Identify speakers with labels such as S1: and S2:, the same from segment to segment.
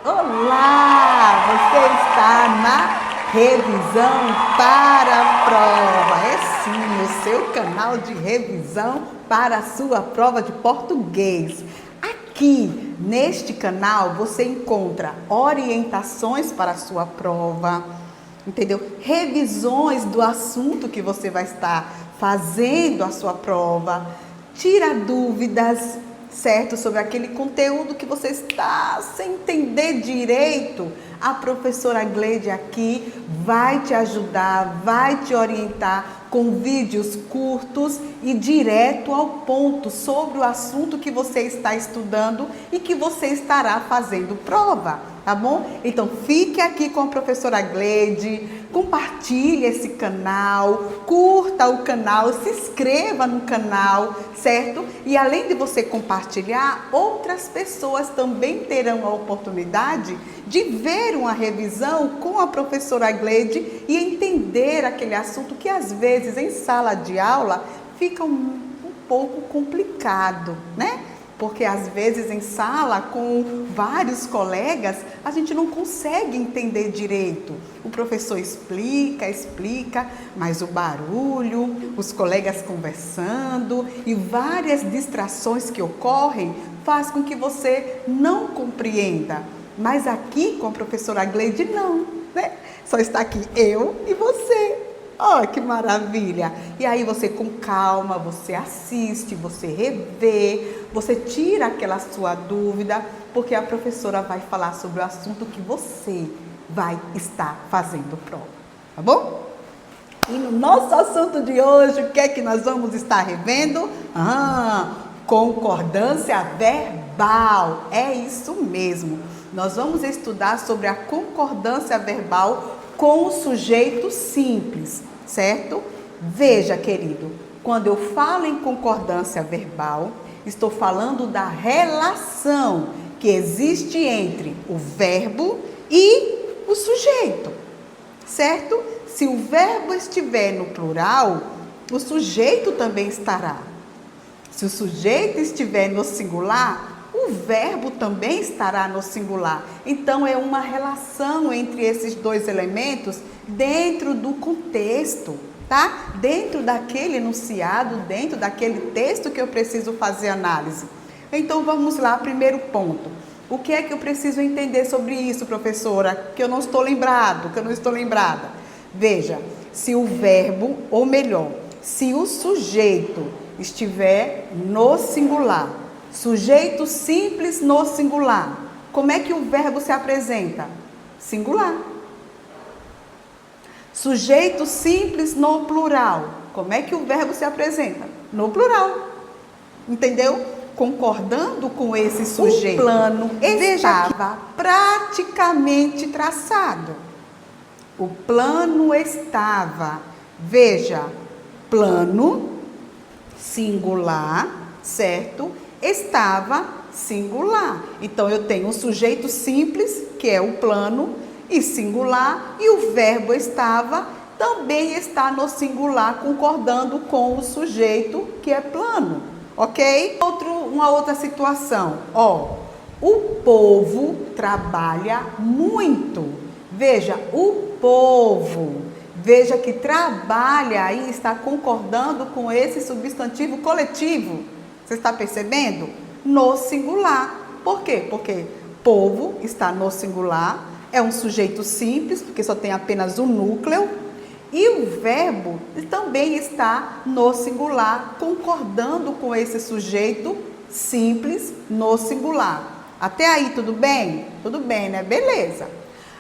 S1: Olá! Você está na revisão para a prova. É sim, o seu canal de revisão para a sua prova de português. Aqui, neste canal, você encontra orientações para a sua prova, entendeu? Revisões do assunto que você vai estar fazendo a sua prova, tira dúvidas, certo? Sobre aquele conteúdo que você está sem entender direito. A professora Gleide aqui vai te ajudar, vai te orientar com vídeos curtos e direto ao ponto sobre o assunto que você está estudando e que você estará fazendo prova, tá bom? Então fique aqui com a professora Gleide, compartilhe esse canal, curta o canal, se inscreva no canal, certo? E além de você compartilhar, outras pessoas também terão a oportunidade de ver uma revisão com a professora Gleide e entender aquele assunto que às vezes em sala de aula fica um pouco complicado, né? Porque às vezes em sala com vários colegas a gente não consegue entender direito. O professor explica, mas o barulho, os colegas conversando e várias distrações que ocorrem faz com que você não compreenda. Mas aqui com a professora Gleide não, né? Só está aqui eu e você. Oh, que maravilha! E aí você com calma, você assiste, você revê, você tira aquela sua dúvida, porque a professora vai falar sobre o assunto que você vai estar fazendo prova, tá bom? E no nosso assunto de hoje, o que é que nós vamos estar revendo? Concordância verbal, é isso mesmo. Nós vamos estudar sobre a concordância verbal com o sujeito simples, certo? Veja, querido, quando eu falo em concordância verbal, estou falando da relação que existe entre o verbo e o sujeito, certo? Se o verbo estiver no plural, o sujeito também estará. Se o sujeito estiver no singular, o verbo também estará no singular. Então, é uma relação entre esses dois elementos dentro do contexto, tá? Dentro daquele enunciado, dentro daquele texto que eu preciso fazer análise. Então, vamos lá, primeiro ponto. O que é que eu preciso entender sobre isso, professora? Que eu não estou lembrada. Veja, se o verbo, ou melhor, se o sujeito estiver no singular, sujeito simples no singular, como é que o verbo se apresenta? Singular. Sujeito simples no plural, como é que o verbo se apresenta? No plural. Entendeu? Concordando com esse sujeito, o plano estava praticamente traçado. O plano estava, veja, plano, singular, certo? Estava singular. Então, eu tenho um sujeito simples, que é o plano, e singular, e o verbo estava também está no singular, concordando com o sujeito, que é plano, ok? Uma outra situação, o povo trabalha muito. Veja, o povo, veja que trabalha aí está concordando com esse substantivo coletivo. Você está percebendo? No singular. Por quê? Porque povo está no singular, é um sujeito simples, porque só tem apenas um núcleo, e o verbo também está no singular, concordando com esse sujeito simples no singular. Até aí, tudo bem? Tudo bem, né? Beleza.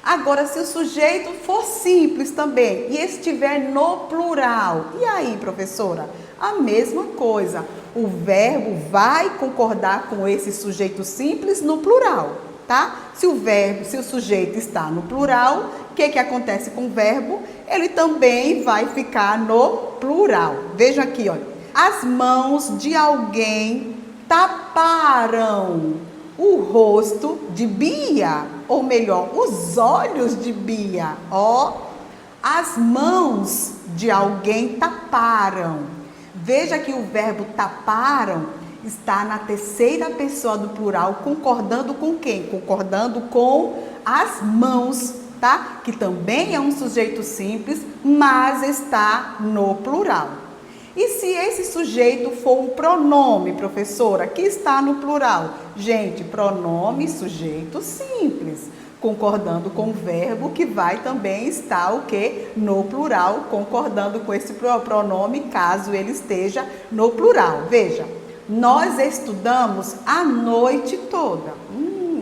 S1: Agora, se o sujeito for simples também e estiver no plural, e aí, professora? A mesma coisa. O verbo vai concordar com esse sujeito simples no plural, tá? Se o sujeito está no plural, o que acontece com o verbo? Ele também vai ficar no plural. Veja aqui, olha. As mãos de alguém taparam o rosto de Bia, ou melhor, os olhos de Bia. As mãos de alguém taparam. Veja que o verbo taparam, está na terceira pessoa do plural, concordando com quem? Concordando com as mãos, tá? Que também é um sujeito simples, mas está no plural. E se esse sujeito for um pronome, professora, que está no plural? Gente, pronome, sujeito simples, concordando com o verbo que vai também estar o quê? No plural, concordando com esse pronome, caso ele esteja no plural. Veja, nós estudamos a noite toda.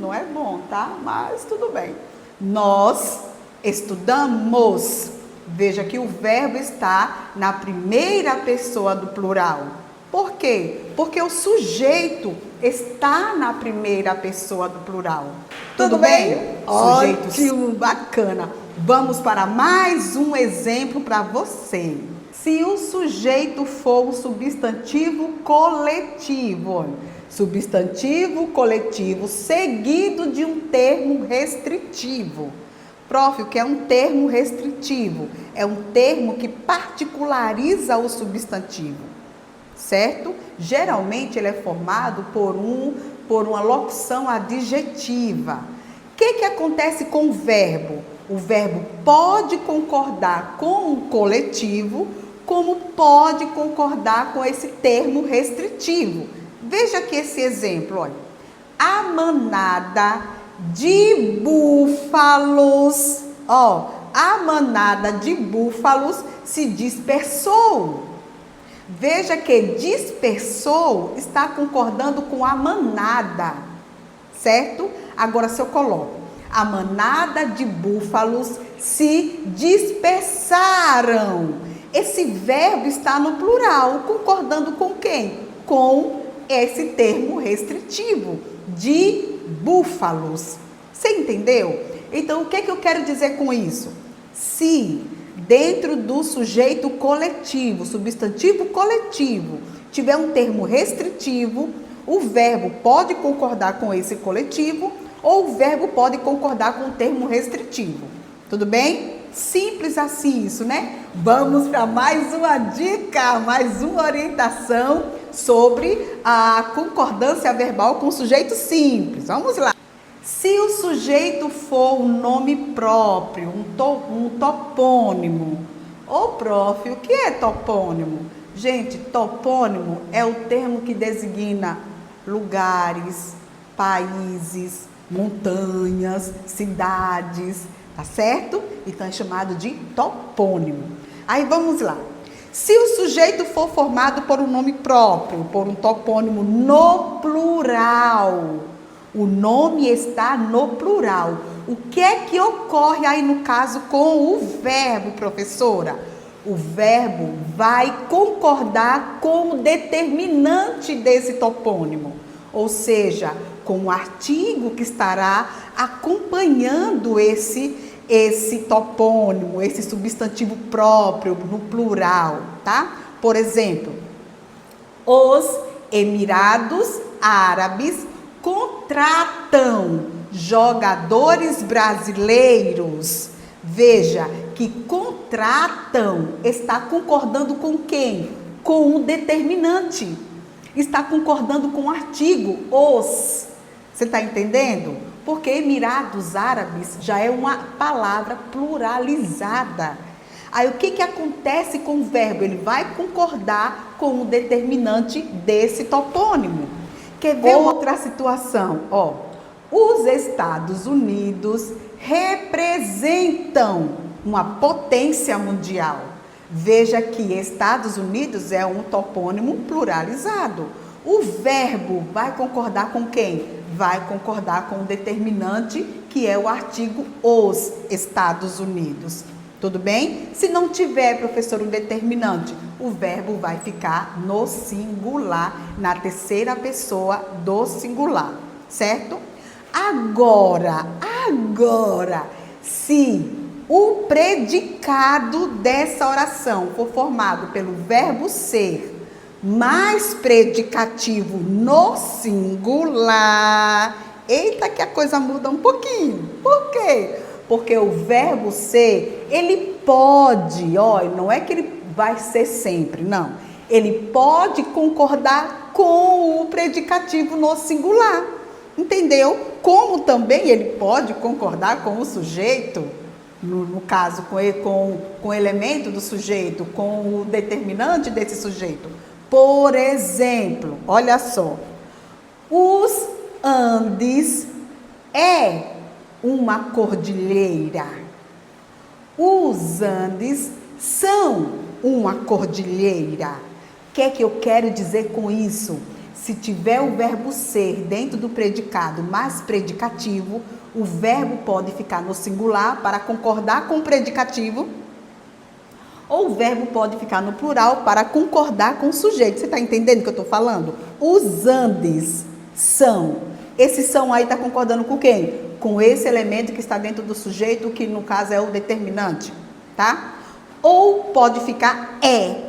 S1: Não é bom, tá? Mas tudo bem. Nós estudamos. Veja que o verbo está na primeira pessoa do plural. Por quê? Porque o sujeito está na primeira pessoa do plural. Tudo bem? Ótimo, bacana. Vamos para mais um exemplo para você. Se o sujeito for um substantivo coletivo, substantivo coletivo seguido de um termo restritivo. Prof, o que é um termo restritivo? É um termo que particulariza o substantivo, certo? Geralmente ele é formado por uma locução adjetiva. O que acontece com o verbo? O verbo pode concordar com o coletivo, como pode concordar com esse termo restritivo. Veja aqui esse exemplo, olha. A manada de búfalos, a manada de búfalos se dispersou. Veja que dispersou está concordando com a manada, certo? Agora, se eu coloco a manada de búfalos se dispersaram, esse verbo está no plural, concordando com quem? Com esse termo restritivo, de búfalos. Você entendeu? Então, o que eu quero dizer com isso? Se dentro do sujeito coletivo, substantivo coletivo, tiver um termo restritivo, o verbo pode concordar com esse coletivo ou o verbo pode concordar com o termo restritivo. Tudo bem? Simples assim isso, né? Vamos para mais uma dica, mais uma orientação sobre a concordância verbal com o sujeito simples. Vamos lá. Se o sujeito for um nome próprio, um topônimo. Ô, prof, o que é topônimo? Gente, topônimo é o termo que designa lugares, países, montanhas, cidades, tá certo? Então é chamado de topônimo. Aí vamos lá. Se o sujeito for formado por um nome próprio, por um topônimo no plural, o nome está no plural. O que é que ocorre aí no caso com o verbo, professora? O verbo vai concordar com o determinante desse topônimo, ou seja, com o artigo que estará acompanhando esse topônimo, esse substantivo próprio no plural, tá? Por exemplo, os Emirados Árabes contratam jogadores brasileiros. Veja que contratam está concordando com quem? Com o determinante. Está concordando com o artigo, os. Você está entendendo? Porque Emirados Árabes já é uma palavra pluralizada. Aí o que acontece com o verbo? Ele vai concordar com o determinante desse topônimo. Quer ver outra situação? Os Estados Unidos representam uma potência mundial. Veja que Estados Unidos é um topônimo pluralizado. O verbo vai concordar com quem? Vai concordar com o determinante, que é o artigo os Estados Unidos. Tudo bem? Se não tiver, professor, um determinante, o verbo vai ficar no singular, na terceira pessoa do singular, certo? Agora, se o predicado dessa oração for formado pelo verbo ser mais predicativo no singular, eita que a coisa muda um pouquinho. Por quê? Porque o verbo ser, ele pode, não é que ele vai ser sempre, não. Ele pode concordar com o predicativo no singular. Entendeu? Como também ele pode concordar com o sujeito, no caso, com o elemento do sujeito, com o determinante desse sujeito. Por exemplo, olha só, os Andes é uma cordilheira. Os Andes são uma cordilheira. O que é que eu quero dizer com isso? Se tiver o verbo ser dentro do predicado mais predicativo, o verbo pode ficar no singular para concordar com o predicativo, ou o verbo pode ficar no plural para concordar com o sujeito. Você está entendendo o que eu estou falando? Os Andes são. Esse são aí está concordando com quem? Com esse elemento que está dentro do sujeito, que no caso é o determinante, tá? Ou pode ficar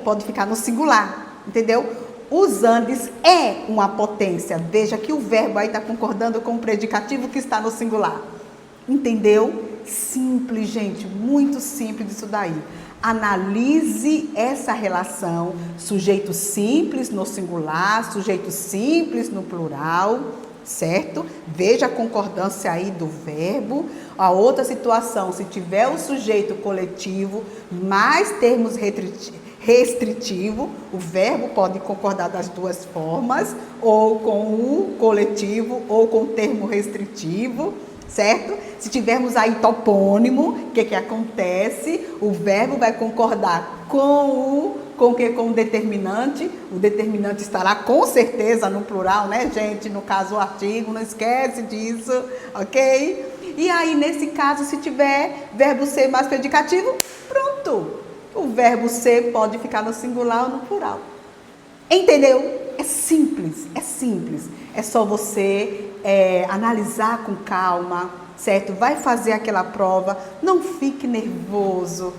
S1: pode ficar no singular, entendeu? Os Andes é uma potência. Veja que o verbo aí está concordando com o predicativo que está no singular. Entendeu? Simples, gente, muito simples isso daí. Analise essa relação, sujeito simples no singular, sujeito simples no plural, certo? Veja a concordância aí do verbo. A outra situação, se tiver o sujeito coletivo, mais termos restritivo, o verbo pode concordar das duas formas, ou com o coletivo, ou com o termo restritivo, certo? Se tivermos aí topônimo, o que acontece? O verbo vai concordar com o determinante. O determinante estará com certeza no plural, né, gente? No caso, o artigo, não esquece disso, ok? E aí, nesse caso, se tiver verbo ser mais predicativo, pronto! O verbo ser pode ficar no singular ou no plural. Entendeu? É simples, é simples. É só você analisar com calma, certo? Vai fazer aquela prova, não fique nervoso,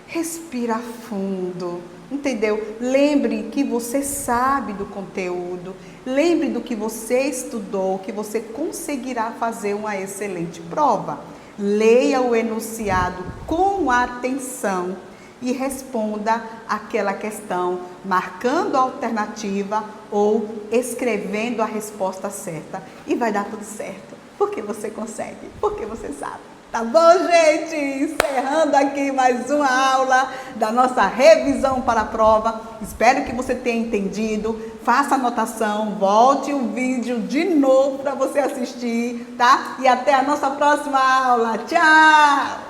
S1: respira fundo, entendeu? Lembre que você sabe do conteúdo, lembre do que você estudou, que você conseguirá fazer uma excelente prova. Leia o enunciado com atenção e responda aquela questão, marcando a alternativa ou escrevendo a resposta certa. E vai dar tudo certo, porque você consegue, porque você sabe. Tá bom, gente? Encerrando aqui mais uma aula da nossa revisão para a prova. Espero que você tenha entendido. Faça anotação, volte o vídeo de novo para você assistir, tá? E até a nossa próxima aula. Tchau!